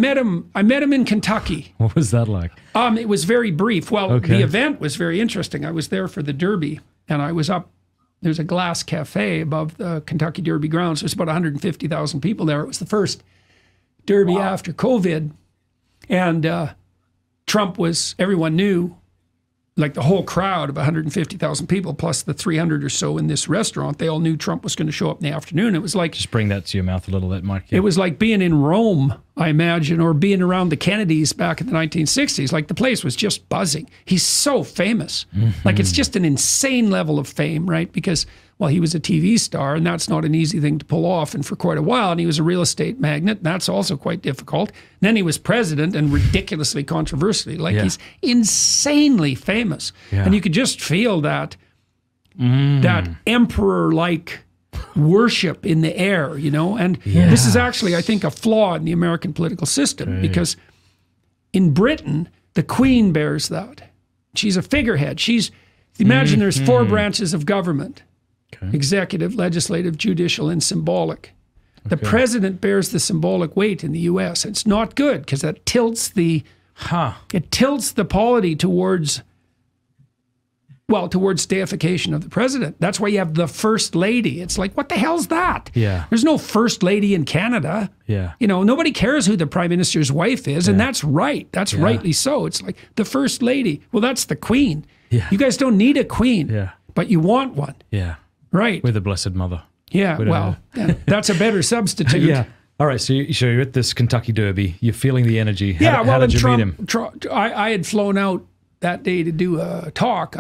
met him. I met him in Kentucky. What was that like? It was very brief. Well, Okay. the event was very interesting. I was there for the Derby, and I was up. There's a glass cafe above the Kentucky Derby grounds. There's about 150,000 people there. It was the first Derby after COVID, and Trump was. Everyone knew. Like the whole crowd of 150,000 people, plus the 300 or so in this restaurant, they all knew Trump was going to show up in the afternoon. It was like... Just bring that to your mouth a little bit, Mike. Yeah. It was like being in Rome, I imagine, or being around the Kennedys back in the 1960s. Like the place was just buzzing. He's so famous. Like it's just an insane level of fame, right? Because, well, he was a TV star, and that's not an easy thing to pull off, and for quite a while. And he was a real estate magnate, and that's also quite difficult. And then he was president and ridiculously controversial. Like he's insanely famous. Yeah. And you could just feel that that emperor-like worship in the air, you know? And this is actually, I think, a flaw in the American political system, because in Britain, the Queen bears that. She's a figurehead. Imagine there's 4 branches of government. Executive, legislative, judicial, and symbolic. The president bears the symbolic weight in the U.S. It's not good because that tilts the polity towards deification of the president. That's why you have the first lady. It's like, what the hell's that? Yeah. There's no first lady in Canada. Yeah. You know, nobody cares who the prime minister's wife is, and that's right. That's rightly so. It's like the first lady. Well, that's the queen. Yeah. You guys don't need a queen, Yeah. but you want one. Yeah. Right. We're the Blessed Mother. Yeah, well, that's a better substitute. Yeah. All right, so you're at this Kentucky Derby. You're feeling the energy. How did you meet him? I had flown out that day to do a talk,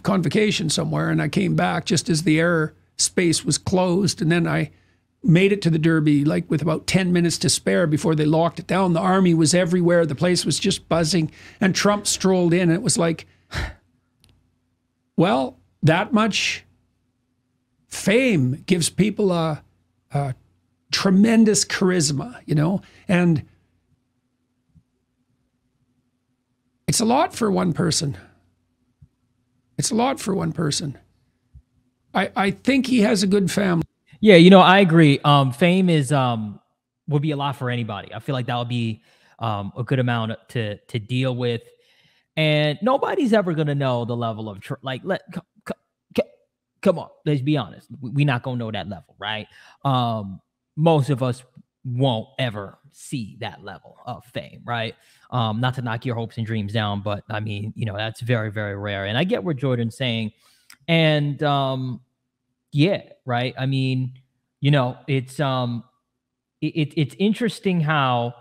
convocation somewhere, and I came back just as the air space was closed, and then I made it to the Derby like with about 10 minutes to spare before they locked it down. The army was everywhere. The place was just buzzing, and Trump strolled in, and it was like, well, that much fame gives people a tremendous charisma, you know, and it's a lot for one person. It's a lot for one person. I think he has a good family. Yeah, you know, I agree. Fame is would be a lot for anybody. I feel like that would be a good amount to deal with, and nobody's ever gonna know the level of come on, let's be honest. We're not gonna know that level, right? Most of us won't ever see that level of fame, right? Not to knock your hopes and dreams down, but I mean, you know, that's very, very rare. And I get what Jordan's saying. And yeah, right. I mean, you know, it's interesting how,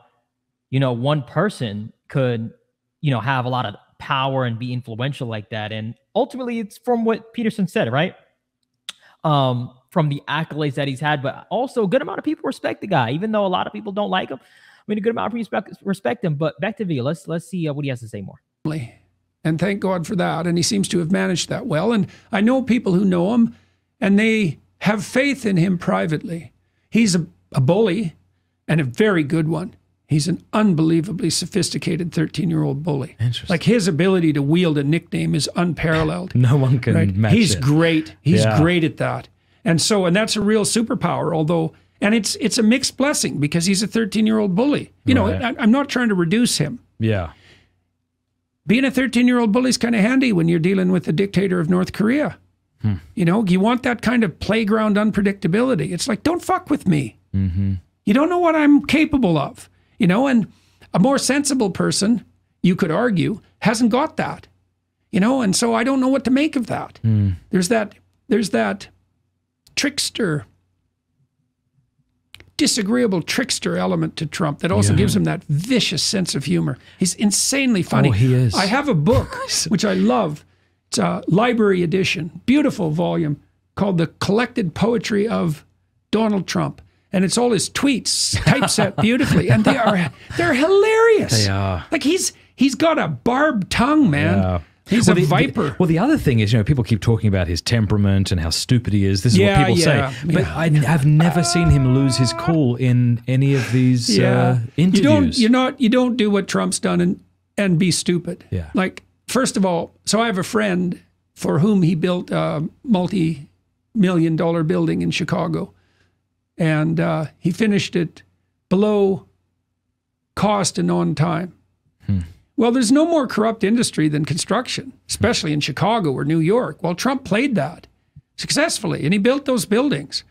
you know, one person could, you know, have a lot of power and be influential like that. And ultimately it's from what Peterson said, right? From the accolades that he's had, but also a good amount of people respect the guy, even though a lot of people don't like him. I mean, a good amount of people respect him. But back to Villa, let's see what he has to say more. And thank God for that. And he seems to have managed that well. And I know people who know him, and they have faith in him privately. He's a bully, and a very good one. He's an unbelievably sophisticated 13-year-old bully. Interesting. Like his ability to wield a nickname is unparalleled. No one can match He's it. great. He's great at that. And that's a real superpower, although, and it's a mixed blessing because he's a 13-year-old bully. You know, I'm not trying to reduce him. Yeah. Being a 13-year-old bully is kind of handy when you're dealing with the dictator of North Korea. You know, you want that kind of playground unpredictability. It's like, don't fuck with me. You don't know what I'm capable of. You know, and a more sensible person, you could argue, hasn't got that. You know, and so I don't know what to make of that. There's that trickster, disagreeable trickster element to Trump that also gives him that vicious sense of humor. He's insanely funny. Oh, he is. I have a book, which I love. It's a library edition, beautiful volume called The Collected Poetry of Donald Trump. And it's all his tweets typeset beautifully. And they're hilarious. They are. Like he's got a barbed tongue, man. Yeah. He's a viper. The other thing is, you know, people keep talking about his temperament and how stupid he is. This is what people say. But I've never seen him lose his cool in any of these interviews. You don't do what Trump's done and be stupid. Yeah. Like, first of all, so I have a friend for whom he built a multi-million-dollar building in Chicago. And he finished it below cost, and on time. Well, there's no more corrupt industry than construction, especially in Chicago or New York. Well, Trump played that successfully, and he built those buildings.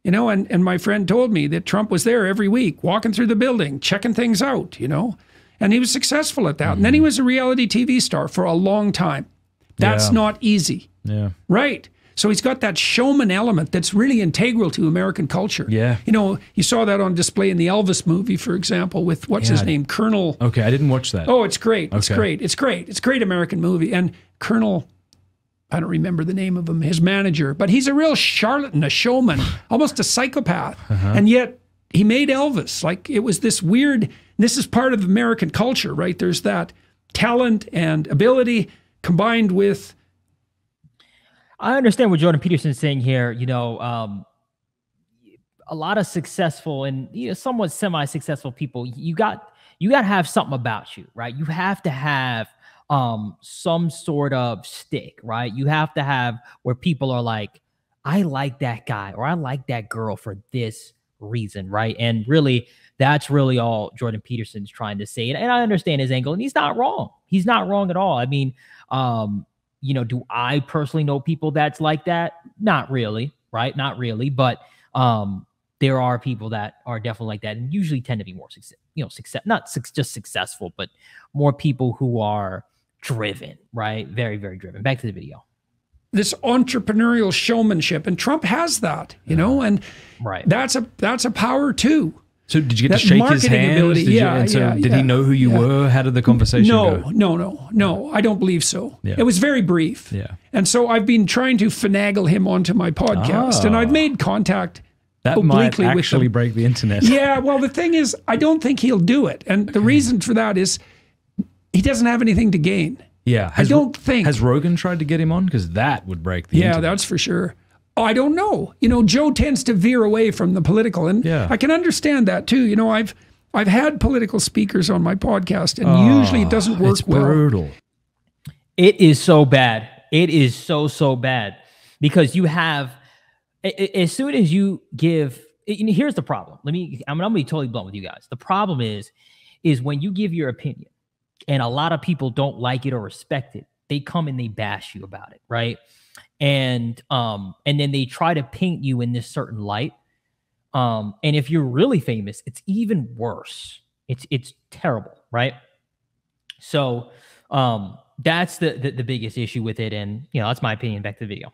You know, and my friend told me that Trump was there every week, walking through the building, checking things out, you know, and he was successful at that. And then he was a reality TV star for a long time. That's not easy. Yeah. Right. So he's got that showman element that's really integral to American culture. Yeah. You know, you saw that on display in the Elvis movie, for example, with what's his name? Colonel. Okay, I didn't watch that. Oh, it's great. It's great. It's great. It's a great American movie. And Colonel, I don't remember the name of him, his manager, but he's a real charlatan, a showman, almost a psychopath. And yet he made Elvis. Like, it was this weird, this is part of American culture, right? There's that talent and ability combined with. I understand what Jordan Peterson is saying here. You know, a lot of successful and somewhat semi-successful people, you got to have something about you, right? You have to have some sort of stick, right? You have to have where people are like, I like that guy or I like that girl for this reason, right? And really, that's really all Jordan Peterson's trying to say. And I understand his angle, and he's not wrong. He's not wrong at all. I mean, you know, do I personally know people that's like that? Not really, right? Not really. But there are people that are definitely like that and usually tend to be more just successful, but more people who are driven, right? Very, very driven. Back to the video. This entrepreneurial showmanship, and Trump has that, you know, and that's a power too. So did you get to shake his hand? Did he know who you were? How did the conversation go? No, I don't believe so. It was very brief. And so I've been trying to finagle him onto my podcast, and I've made contact that might actually break the internet. Yeah, well, the thing is, I don't think he'll do it. And the reason for that is he doesn't have anything to gain. Yeah. I don't think. Has Rogan tried to get him on? Because that would break the internet. Yeah, that's for sure. Oh, I don't know. You know, Joe tends to veer away from the political, and I can understand that too. You know, I've had political speakers on my podcast, and usually it doesn't work well. It's brutal. It is so bad. It is so bad because you have, as soon as you give, here's the problem. I'm gonna be totally blunt with you guys. The problem is when you give your opinion, and a lot of people don't like it or respect it, they come and they bash you about it, right? And then they try to paint you in this certain light. And if you're really famous, it's even worse. It's terrible, right? So that's the biggest issue with it. And that's my opinion. Back to the video.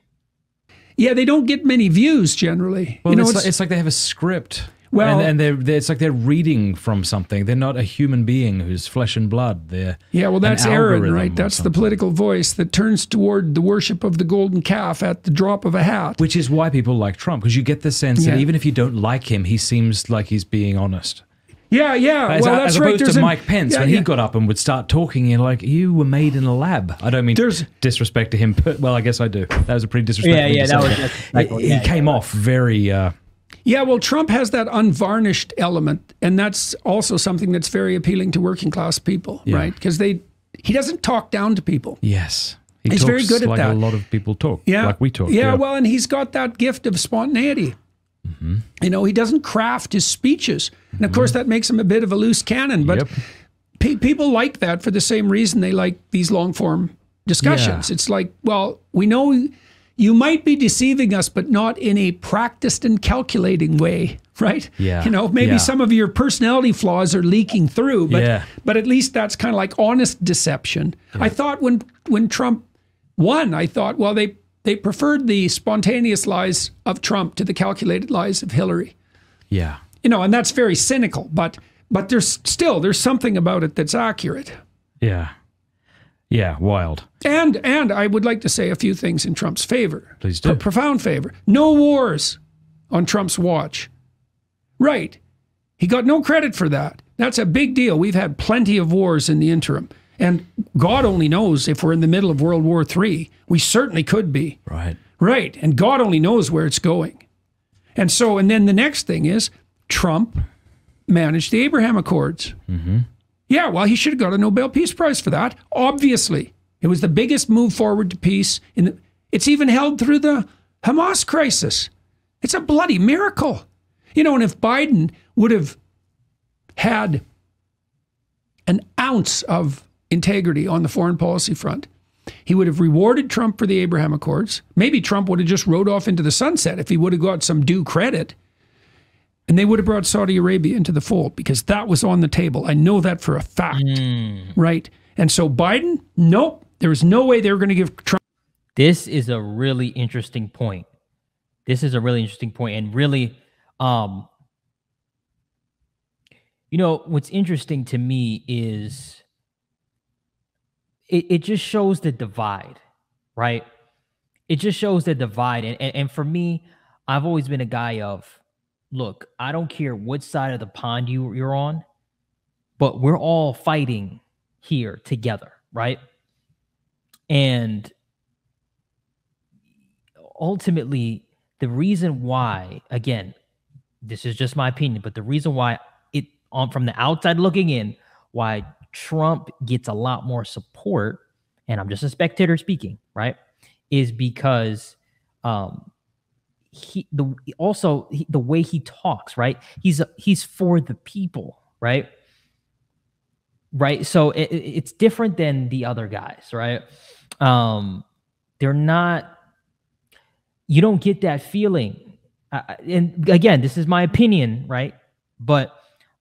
Yeah, they don't get many views generally. Well, it's like they have a script. Well, and it's like they're reading from something. They're not a human being who's flesh and blood. They're that's Aaron, right? That's the political voice that turns toward the worship of the golden calf at the drop of a hat. Which is why people like Trump, because you get the sense that even if you don't like him, he seems like he's being honest. Yeah. As opposed to Mike Pence, when he got up and would start talking, you're like, you were made in a lab. I don't mean disrespect to him, but well, I guess I do. That was a pretty disrespectful. He came off very. Yeah, well, Trump has that unvarnished element, and that's also something that's very appealing to working class people, right? Because he doesn't talk down to people. Yes. He's very good at like that. A lot of people talk, like we talk. Yeah, well, and he's got that gift of spontaneity. You know, he doesn't craft his speeches. And of course, that makes him a bit of a loose cannon, but people like that for the same reason they like these long-form discussions. It's like, well, we know you might be deceiving us, but not in a practiced and calculating way, right? Yeah. You know, maybe some of your personality flaws are leaking through, but at least that's kind of like honest deception. I thought when Trump won, I thought, well, they preferred the spontaneous lies of Trump to the calculated lies of Hillary. Yeah. You know, and that's very cynical, but there's something about it that's accurate. Yeah. Yeah, wild. And I would like to say a few things in Trump's favor. Please do. Profound favor. No wars on Trump's watch. Right. He got no credit for that. That's a big deal. We've had plenty of wars in the interim. And God only knows if we're in the middle of World War III. We certainly could be. Right. Right. And God only knows where it's going. And then the next thing is Trump managed the Abraham Accords. Yeah, well, he should have got a Nobel Peace Prize for that. Obviously, it was the biggest move forward to peace. It's even held through the Hamas crisis. It's a bloody miracle. You know, and if Biden would have had an ounce of integrity on the foreign policy front, he would have rewarded Trump for the Abraham Accords. Maybe Trump would have just rode off into the sunset if he would have got some due credit. And they would have brought Saudi Arabia into the fold because that was on the table. I know that for a fact, right? And so Biden, nope, there was no way they were going to give Trump. This is a really interesting point. This is a really interesting point. And really, you know, what's interesting to me is it just shows the divide, right? It just shows the divide. And for me, I've always been a guy of, look, I don't care what side of the pond you're on, but we're all fighting here together, right? And ultimately, the reason why, again, this is just my opinion, but the reason why from the outside looking in, why Trump gets a lot more support, and I'm just a spectator speaking, right, is because the way he talks, right? He's for the people, right? Right. So it's different than the other guys, right? They're not. You don't get that feeling, and again, this is my opinion, right? But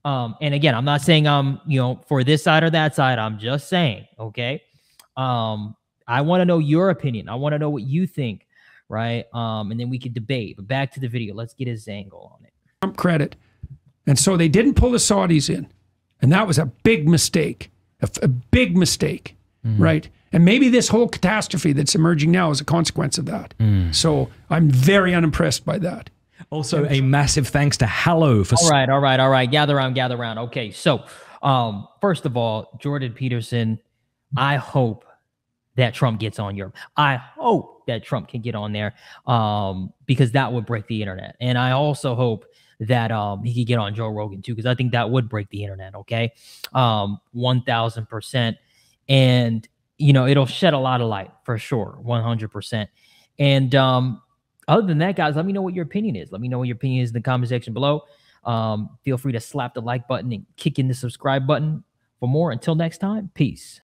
and again, I'm not saying I'm for this side or that side. I'm just saying, okay. I want to know your opinion. I want to know what you think. Right. And then we could debate. But back to the video. Let's get his angle on it. Trump credit. And so they didn't pull the Saudis in. And that was a big mistake. A big mistake. Right. And maybe this whole catastrophe that's emerging now is a consequence of that. So I'm very unimpressed by that. Also, a massive thanks to Hallow for. All right. Gather around. Okay. So first of all, Jordan Peterson, I hope that Trump gets on Europe. I hope that Trump can get on there because that would break the internet. And I also hope that he could get on Joe Rogan too, because I think that would break the internet, okay? 1,000%. And, it'll shed a lot of light for sure, 100%. And other than that, guys, let me know what your opinion is. Let me know what your opinion is in the comment section below. Feel free to slap the like button and kick in the subscribe button for more. Until next time, peace.